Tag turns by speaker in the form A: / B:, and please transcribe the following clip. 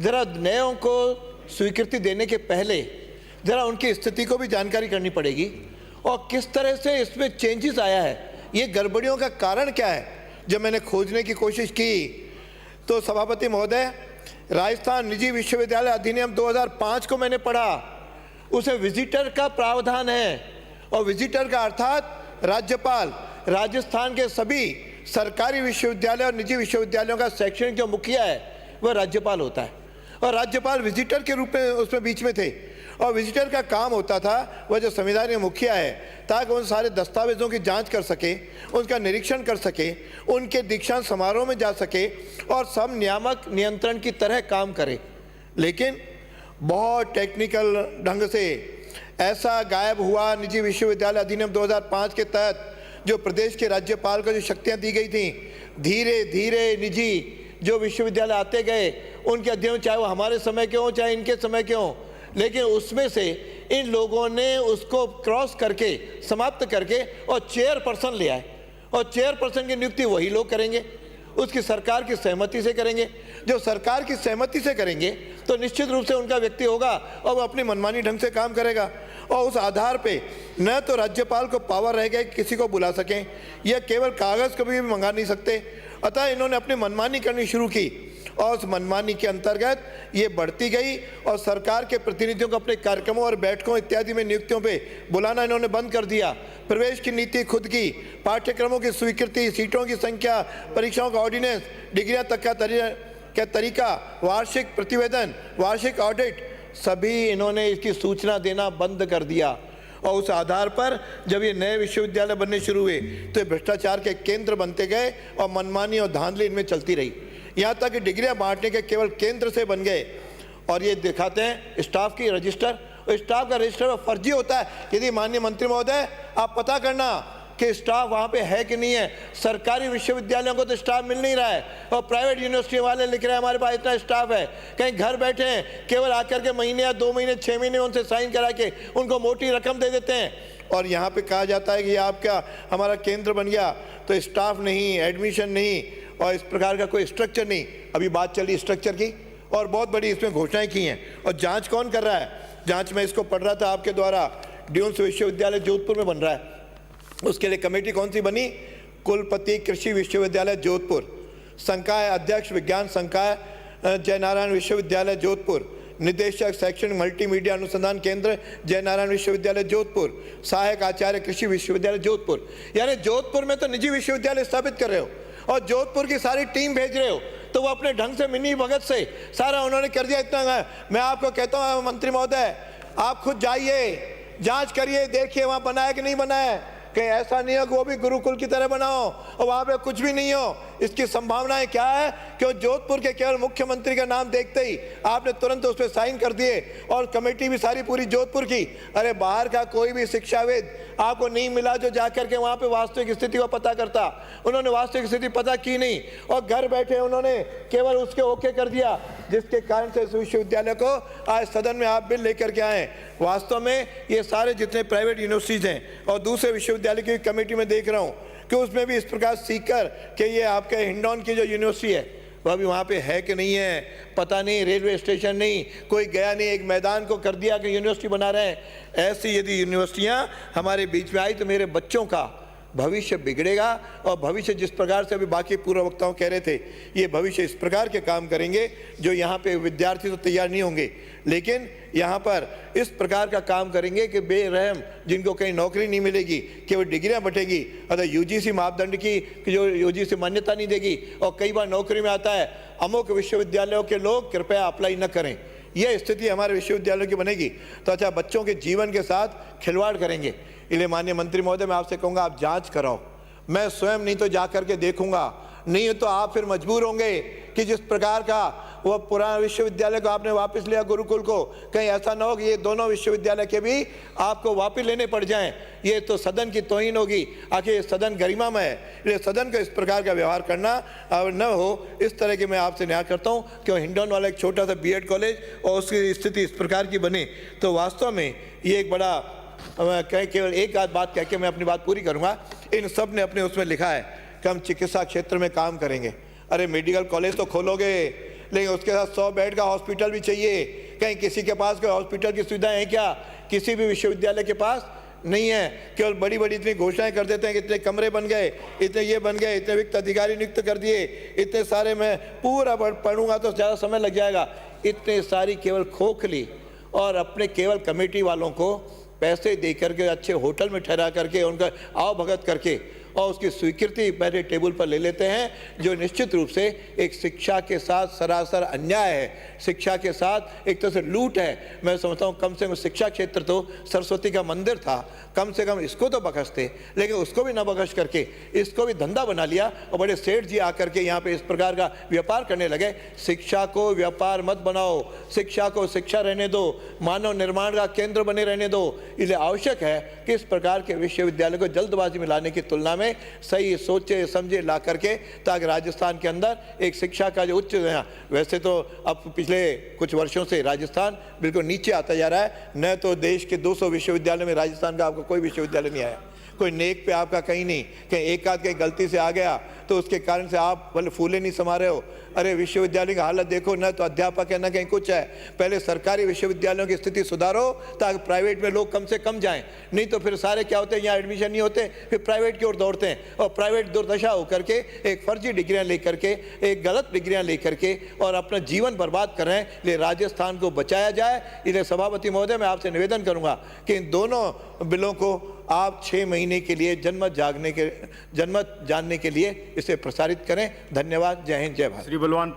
A: ज़रा नयों को स्वीकृति देने के पहले ज़रा उनकी स्थिति को भी जानकारी करनी पड़ेगी और किस तरह से इसमें चेंजेस आया है, ये गड़बड़ियों का कारण क्या है। जब मैंने खोजने की कोशिश की तो सभापति महोदय, राजस्थान निजी विश्वविद्यालय अधिनियम 2005 को मैंने पढ़ा, उसे विजिटर का प्रावधान है और विजिटर का अर्थात राज्यपाल राजस्थान के सभी सरकारी विश्वविद्यालय और निजी विश्वविद्यालयों का शैक्षणिक जो मुखिया है वह राज्यपाल होता है और राज्यपाल विजिटर के रूप में उसमें बीच में थे और विजिटर का काम होता था वह जो संविधानीय मुखिया है ताकि उन सारे दस्तावेज़ों की जांच कर सके, उनका निरीक्षण कर सके, उनके दीक्षांत समारोह में जा सके और सब नियामक नियंत्रण की तरह काम करे। लेकिन बहुत टेक्निकल ढंग से ऐसा गायब हुआ निजी विश्वविद्यालय अधिनियम 2005 के तहत जो प्रदेश के राज्यपाल को जो शक्तियाँ दी गई थी, धीरे धीरे निजी जो विश्वविद्यालय आते गए उनके अध्ययन, चाहे वो हमारे समय के हों चाहे इनके समय के हों, लेकिन उसमें से इन लोगों ने उसको क्रॉस करके समाप्त करके और चेयरपर्सन ले आए और चेयरपर्सन की नियुक्ति वही लोग करेंगे, उसकी सरकार की सहमति से करेंगे। जो सरकार की सहमति से करेंगे तो निश्चित रूप से उनका व्यक्ति होगा और वो अपनी मनमानी ढंग से काम करेगा और उस आधार पे न तो राज्यपाल को पावर रहेगा कि किसी को बुला सकें या केवल कागज़ कभी भी मंगा नहीं सकते। अतः इन्होंने अपनी मनमानी करनी शुरू की और उस मनमानी के अंतर्गत ये बढ़ती गई और सरकार के प्रतिनिधियों को अपने कार्यक्रमों और बैठकों इत्यादि में नियुक्तियों पे बुलाना इन्होंने बंद कर दिया। प्रवेश की नीति खुद की, पाठ्यक्रमों की स्वीकृति, सीटों की संख्या, परीक्षाओं का ऑर्डिनेंस, डिग्रियां तक का तरीका, वार्षिक प्रतिवेदन, वार्षिक ऑडिट, सभी इन्होंने इसकी सूचना देना बंद कर दिया। और उस आधार पर जब ये नए विश्वविद्यालय बनने शुरू हुए तो ये भ्रष्टाचार के केंद्र बनते गए और मनमानी और धांधली इनमें चलती रही, यहाँ तक कि डिग्रियां बांटने के केवल केंद्र से बन गए। और ये दिखाते हैं स्टाफ की रजिस्टर, और स्टाफ का रजिस्टर फर्जी होता है। यदि माननीय मंत्री महोदय आप पता करना कि स्टाफ वहाँ पे है कि नहीं है। सरकारी विश्वविद्यालयों को तो स्टाफ मिल नहीं रहा है और प्राइवेट यूनिवर्सिटी वाले लिख रहे हैं हमारे पास इतना स्टाफ है, कहीं घर बैठे हैं केवल आकर के महीने या 2 महीने 6 महीने उनसे साइन करा के उनको मोटी रकम दे देते हैं और यहाँ पे कहा जाता है कि ये आपका हमारा केंद्र बन गया, तो स्टाफ नहीं, एडमिशन नहीं और इस प्रकार का कोई स्ट्रक्चर नहीं। अभी बात चली स्ट्रक्चर की और बहुत बड़ी इसमें घोषणाएं की हैं। और जांच कौन कर रहा है? जांच में इसको पढ़ रहा था आपके द्वारा, ड्यून्स विश्वविद्यालय जोधपुर में बन रहा है। उसके लिए कमेटी कौन सी बनी? कुलपति कृषि विश्वविद्यालय जोधपुर, संकाय अध्यक्ष विज्ञान संकाय जयनारायण विश्वविद्यालय जोधपुर, निदेशक शैक्षणिक मल्टीमीडिया अनुसंधान केंद्र जयनारायण विश्वविद्यालय जोधपुर, सहायक आचार्य कृषि विश्वविद्यालय जोधपुर। यानी जोधपुर में तो निजी विश्वविद्यालय स्थापित कर रहे हो और जोधपुर की सारी टीम भेज रहे हो, तो वो अपने ढंग से मिनी भगत से सारा उन्होंने कर दिया। इतना मैं आपको कहता हूँ मंत्री महोदय, आप खुद जाइए, जांच करिए, देखिए वहाँ बना है कि नहीं बना है। कहीं ऐसा नहीं हो कि वो भी गुरुकुल की तरह बनाओ और वहाँ पे कुछ भी नहीं हो। इसकी संभावनाएं क्या है कि जोधपुर के केवल मुख्यमंत्री का नाम देखते ही आपने तुरंत उस पर साइन कर दिए और कमेटी भी सारी पूरी जोधपुर की। अरे बाहर का कोई भी शिक्षाविद आपको नहीं मिला जो जाकर के वहाँ पे वास्तविक स्थिति को पता करता। उन्होंने वास्तविक स्थिति पता की नहीं और घर बैठे उन्होंने केवल उसके ओके कर दिया, जिसके कारण से इस विश्वविद्यालय को आज सदन में आप बिल लेकर के आए। वास्तव में ये सारे जितने प्राइवेट यूनिवर्सिटीज़ हैं और दूसरे विश्वविद्यालय की कमेटी में देख रहा हूँ कि उसमें भी इस प्रकार सीकर कि ये आपके हिंडौन की जो यूनिवर्सिटी है वह भी वहाँ पे है कि नहीं है पता नहीं, रेलवे स्टेशन नहीं, कोई गया नहीं, एक मैदान को कर दिया कि यूनिवर्सिटी बना रहे हैं। ऐसी यदि यूनिवर्सिटियाँ हमारे बीच में आई तो मेरे बच्चों का भविष्य बिगड़ेगा और भविष्य जिस प्रकार से अभी बाकी पूर्व वक्ताओं कह रहे थे, ये भविष्य इस प्रकार के काम करेंगे जो यहाँ पे विद्यार्थी तो तैयार नहीं होंगे, लेकिन यहाँ पर इस प्रकार का काम करेंगे कि बेरहम जिनको कहीं नौकरी नहीं मिलेगी, केवल डिग्रियाँ बटेगी। अतः यूजीसी मापदंड की जो यूजीसी मान्यता नहीं देगी और कई बार नौकरी में आता है अमुक विश्वविद्यालयों के लोग कृपया अप्लाई न करें, यह स्थिति हमारे विश्वविद्यालयों की बनेगी तो अच्छा बच्चों के जीवन के साथ खिलवाड़ करेंगे। इसलिए माननीय मंत्री महोदय मैं आपसे कहूँगा आप जांच कराओ, मैं स्वयं नहीं तो जा करके देखूंगा, नहीं तो आप फिर मजबूर होंगे कि जिस प्रकार का वो पुराना विश्वविद्यालय को आपने वापस लिया गुरुकुल को, कहीं ऐसा ना हो कि ये दोनों विश्वविद्यालय के भी आपको वापस लेने पड़ जाएं। ये तो सदन की तौहीन होगी। आखिर सदन गरिमामय है, इसलिए सदन को इस प्रकार का व्यवहार करना और न हो इस तरह की मैं आपसे न्याय करता हूँ। क्यों हिंडौन वाला एक छोटा सा बीएड कॉलेज और उसकी स्थिति इस प्रकार की बने तो वास्तव में ये एक बड़ा केवल एक आध बात कह के मैं अपनी बात पूरी करूँगा। इन सब ने अपने उसमें लिखा है कि हम चिकित्सा क्षेत्र में काम करेंगे। अरे मेडिकल कॉलेज तो खोलोगे, लेकिन उसके साथ 100 बेड का हॉस्पिटल भी चाहिए। कहीं किसी के पास कोई हॉस्पिटल की सुविधाएं हैं क्या? किसी भी विश्वविद्यालय के पास नहीं है। केवल बड़ी बड़ी इतनी घोषणाएं कर देते हैं कि इतने कमरे बन गए, इतने ये बन गए, इतने वित्त अधिकारी नियुक्त कर दिए, इतने सारे। मैं पूरा पढ़ूंगा तो ज़्यादा समय लग जाएगा। इतने सारी केवल खोखली और अपने केवल कमेटी वालों को पैसे दे करके अच्छे होटल में ठहरा करके उनका आओ भगत करके और उसकी स्वीकृति पहले टेबल पर ले लेते हैं, जो निश्चित रूप से एक शिक्षा के साथ सरासर अन्याय है, शिक्षा के साथ एक तरह से लूट है। मैं समझता हूँ कम से कम शिक्षा क्षेत्र तो सरस्वती का मंदिर था, कम से कम इसको तो बख्शते, लेकिन उसको भी ना बख्श करके इसको भी धंधा बना लिया और बड़े सेठ जी आकर के यहाँ पे इस प्रकार का व्यापार करने लगे। शिक्षा को व्यापार मत बनाओ, शिक्षा को शिक्षा रहने दो, मानव निर्माण का केंद्र बने रहने दो। इसलिए आवश्यक है कि इस प्रकार के विश्वविद्यालय को जल्दबाजी में लाने की तुलना में सही सोचे समझे ला करके, ताकि राजस्थान के अंदर एक शिक्षा का जो उच्च, वैसे तो अब पिछले कुछ वर्षों से राजस्थान बिल्कुल नीचे आता जा रहा है। न तो देश के 200 विश्वविद्यालय में राजस्थान का आपका कोई विश्वविद्यालय नहीं आया, कोई नेक पे आपका कहीं नहीं, कहीं एक आध कहीं गलती से आ गया तो उसके कारण से आप भले फूले नहीं समा रहे हो। अरे विश्वविद्यालय की हालत देखो, न तो अध्यापक है न कहीं कुछ है। पहले सरकारी विश्वविद्यालयों की स्थिति सुधारो ताकि प्राइवेट में लोग कम से कम जाएं, नहीं तो फिर सारे क्या होते हैं, यहाँ एडमिशन नहीं होते, फिर प्राइवेट की ओर दौड़ते हैं और प्राइवेट दुर्दशा होकर के एक फर्जी डिग्रियाँ लेकर के, एक गलत डिग्रियाँ लेकर के और अपना जीवन बर्बाद कर रहे हैं। इसलिए राजस्थान को बचाया जाए। इसलिए सभापति महोदय, मैं आपसे निवेदन करूँगा कि इन दोनों बिलों को आप 6 महीने के लिए जनमत जानने के लिए इसे प्रसारित करें। धन्यवाद। जय हिंद, जय भारत।
B: श्री बलवान